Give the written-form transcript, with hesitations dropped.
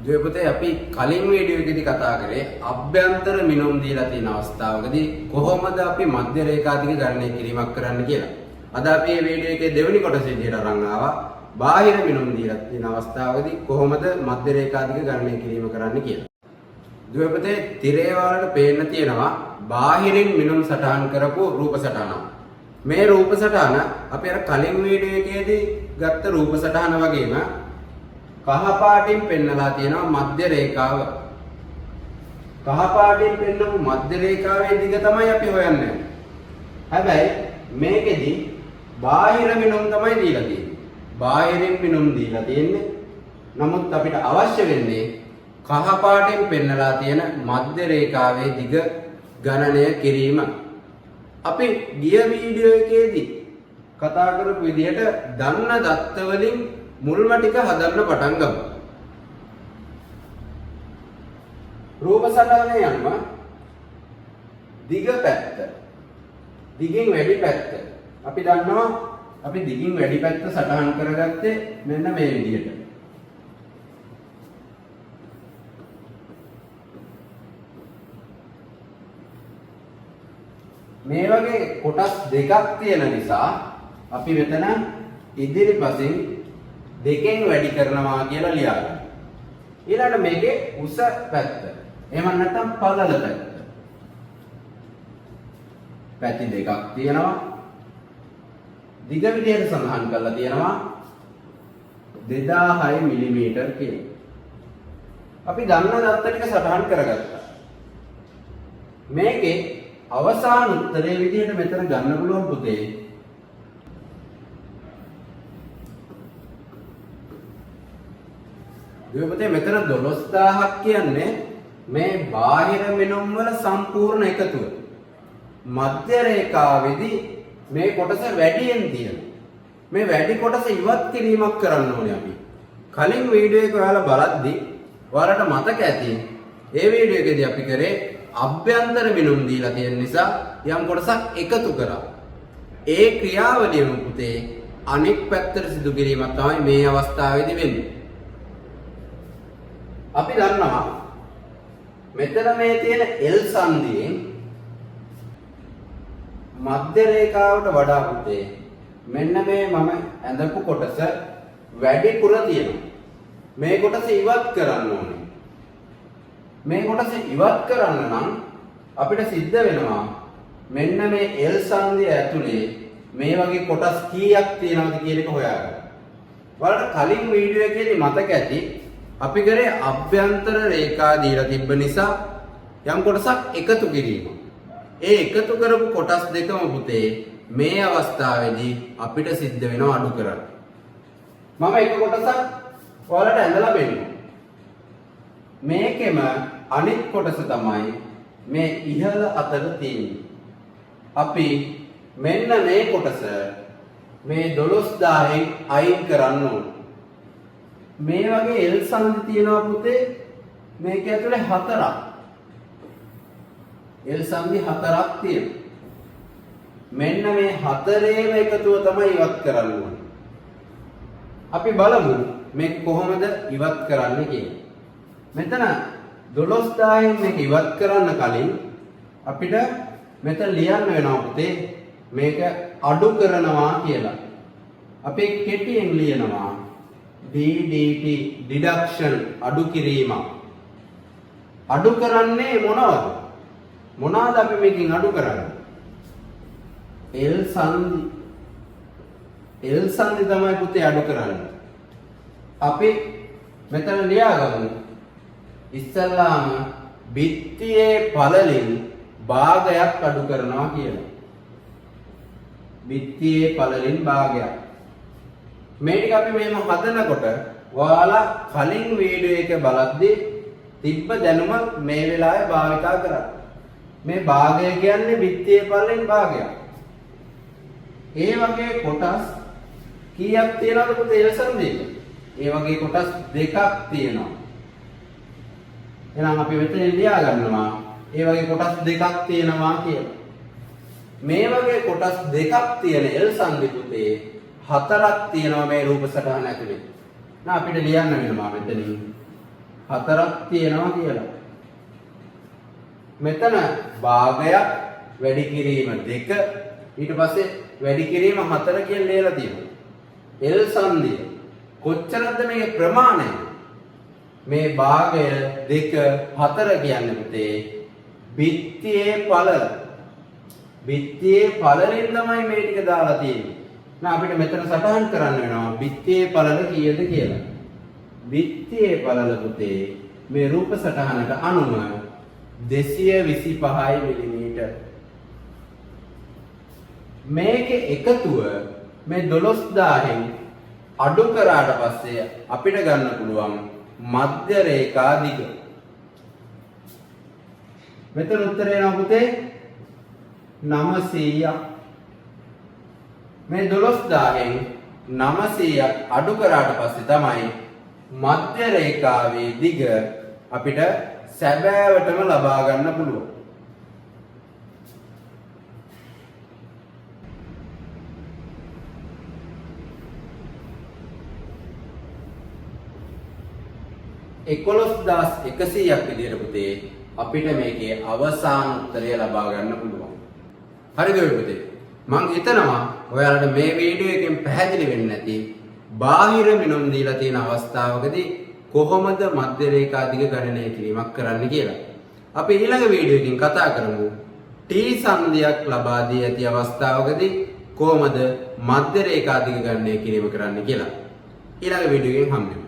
දුවේ අපි කලින් වීඩියෝ එකේදී කතා කරේ අභ්‍යන්තර මිනුම් දීලා තියෙන අවස්ථාවකදී කොහොමද අපි මධ්‍ය රේඛාදිග ගණනය කිරීමක් කරන්න කියලා. අද අපි මේ වීඩියෝ එකේ දෙවෙනි කොටස විදිහට අරන් ආවා. බාහිර මිනුම් දීලා තියෙන අවස්ථාවකදී කොහොමද මධ්‍ය රේඛාදිග ගණනය කිරීම කරන්න කියලා. දුවේ තිරේ වලට පේන්න තියෙනවා බාහිරින් මිනුම් සටහන් කරපු රූප සටහන. මේ රූප සටහන අපි අර කලින් වීඩියෝ එකේදී ගත්ත රූප සටහන වගේම කහ පාටින් පෙන්නලා තියෙනවා මධ්‍ය රේඛාව. කහ පාටින් පෙන්නපු මධ්‍ය රේඛාවේ දිග තමයි අපි හොයන්නේ. හැබැයි මේකෙදි බාහිර මිනුම් තමයි දීලා තියෙන්නේ. බාහිරින් මිනුම් දීලා තියෙන්නේ. නමුත් අපිට අවශ්‍ය වෙන්නේ කහ පාටින් පෙන්නලා තියෙන මධ්‍ය රේඛාවේ දිග ගණනය කිරීම. අපි ගිය වීඩියෝ එකේදී කතා කරපු විදිහට දන්න දත්ත වලින් මුල්ම ටික හදන්න පටන් ගමු. රූප සටහනේ යන්න දිග පැත්ත. දිගින් වැඩි පැත්ත. අපි දන්නවා අපි දිගින් වැඩි පැත්ත සටහන් කරගත්තේ මෙන්න මේ විදිහට. මේ වගේ කොටස් දෙකක් තියෙන නිසා අපි මෙතන ඉදිරිපසින් දෙකෙන් වැඩි කරනවා කියලා ලියන්න. ඊළඟ මේකේ උස පැත්ත. එහෙම නැත්නම් පළල පැත්ත. පැති දෙකක් තියෙනවා. දිග විදියට සඳහන් කරලා තියෙනවා 2006 මිලිමීටර් කියලා. අපි දන්න දත්ත ටික සටහන් කරගත්තා. මේකේ අවසාන උත්තරේ විදියට මෙතන ගන්න පුළුවන් පුතේ. දුවේ මෙතන 12000ක් කියන්නේ මේ බාහිර මිනුම් වල සම්පූර්ණ එකතුව. මධ්‍ය රේඛාවේදී මේ කොටස වැඩියෙන් තියෙනවා. මේ වැඩි කොටස ඉවත් කිරීමක් කරන්න ඕනේ අපි. කලින් වීඩියෝ එක ඔයාලා බලද්දි ඔයාලට මතක ඇති ඒ වීඩියෝ එකේදී අපි කරේ අභ්‍යන්තර මිනුම් දීලා තියෙන නිසා යම් කොටසක් එකතු කරා. ඒ ක්‍රියාවලියම පුතේ අනෙක් පැත්තට සිදු කිරීමක් තමයි මේ අවස්ථාවේදී වෙන්නේ. අපි දන්නවා මෙතන මේ තියෙන L සංදියෙන් මධ්‍ය රේඛාවට වඩා පුතේ මෙන්න මේ මම ඇඳපු කොටස වැඩිපුර තියෙනවා. මේ කොටස ඉවත් කරන්න ඕනේ. මේ කොටස ඉවත් කරන්න නම් අපිට සිද්ධ වෙනවා මෙන්න මේ L සංදිය ඇතුලේ මේ වගේ කොටස් කීයක් තියෙනවද කියන එක හොයාගන්න. ඔයාලට කලින් වීඩියෝ එකේදී මතක ඇති අපි කරේ අභ්‍යන්තර රේඛා දීලා තිබ්බ නිසා යම් කොටසක් එකතු කිරීම. ඒ එකතු කරපු කොටස් දෙකම පුතේ මේ අවස්ථාවේදී අපිට සිද්ධ වෙනවා අඩු කරන්න. මම එක කොටසක් ඔයාලට ඇඳලා පෙන්නනවා. මේකෙම අනිත් කොටස තමයි මේ ඉහළ අතට තියෙන්නේ. අපි මෙන්න මේ කොටස මේ 12000න් අයින් කරන්න ඕන. මේ වගේ L සංදි තියෙනවා පුතේ මේක ඇතුලේ 4ක්. L සංදි 4ක් තියෙනවා. මෙන්න මේ 4ේම එකතුව තමයි ඉවත් කරන්න ඕනේ. අපි බලමු මේක කොහොමද ඉවත් කරන්නේ කියලා. මෙතන 12000න් මේක ඉවත් කරන්න කලින් අපිට මෙතන ලියන්න වෙනවා පුතේ මේක අඩු කරනවා කියලා. අපි කෙටියෙන් ලියනවා DDT deduction අඩු කිරීම. අඩු කරන්නේ මොනවද? මොනවාද අපි මේකෙන් අඩු කරන්නේ? L සංදි තමයි පුතේ අඩු කරන්නේ. අපි මෙතන ලියාගමු ඉස්සල්ලාම බිත්තියේ පළලින් භාගයක් අඩු කරනවා කියලා. බිත්තියේ පළලින් භාගයක්. මේ ටික අපි මෙහෙම හදනකොට ඔයාලා කලින් වීඩියෝ එක බලද්දී තිබ්බ දැනුම මේ වෙලාවේ භාවිතා කරා. මේ භාගය කියන්නේ බිත්තියේ පළලින් භාගයක්. ඒ වගේ කොටස් කීයක් තියෙනවද පුතේ L සංදියක? ඒ වගේ කොටස් දෙකක් තියෙනවා. එහෙනම් අපි මෙතන ලියා ගන්නවා ඒ වගේ කොටස් දෙකක් තියෙනවා කියලා. මේ වගේ කොටස් දෙකක් තියෙන L සංදි පුතේ 4ක් තියෙනවා මේ රූප සටහන ඇතුලේ. අපිට ලියන්න වෙනවා මෙතනින් 4ක් තියෙනවා කියලා. මෙතන භාගයක් වැඩි කිරීම 2 ඊට පස්සේ වැඩි කිරීම 4 කියලා ලියලා තියෙනවා. L සංදිය කොච්චරද මේකේ ප්‍රමාණය? මේ භාගය 2 4 කියන්නේ පුතේ බිත්තියේ පළල. බිත්තියේ පළලෙන් තමයි මේ ටික දාලා තියෙන්නේ. දැන් අපිට මෙතන සටහන් කරන්න වෙනවා බිත්තියේ පළල කීයද කියලා. බිත්තියේ පළල පුතේ මේ රූප සටහනට අනුව 225 මිලිමීටර්. මේකේ එකතුව මේ 12000න් අඩු කරාට පස්සේ අපිට ගන්න පුළුවන් මධ්‍ය රේඛා දිග. මෙතන උත්තරේ එනවා පුතේ 900ක්. මේ 12000න් 900ක් අඩු කරාට පස්සේ තමයි මධ්‍ය රේඛාවේ දිග අපිට සැබෑවටම ලබා ගන්න පුළුවන්. එකොළොස් එකසියක් විදිහට පුතේ අපිට මේකේ අවසාන උත්තරය ලබා ගන්න පුළුවන්. හරිද ඔය පුතේ? මම හිතනවා ඔයාලට මේ වීඩියෝ එකෙන් පැහැදිලි වෙන්නේ නැති බාහිර මිනුම් දීලා තියෙන අවස්ථාවකදී කොහොමද මධ්‍ය රේඛා දිග ගණනය කිරීමක් කරන්න කියලා. අපි ඊළඟ වීඩියෝ එකකින් කතා කරමු T සංදියක් ලබා දී ඇති අවස්ථාවකදී කොහොමද මධ්‍ය රේඛා දිග ගණනය කිරීම කරන්න කියලා. ඊළඟ වීඩියෝ එකෙන් හම්බෙමු.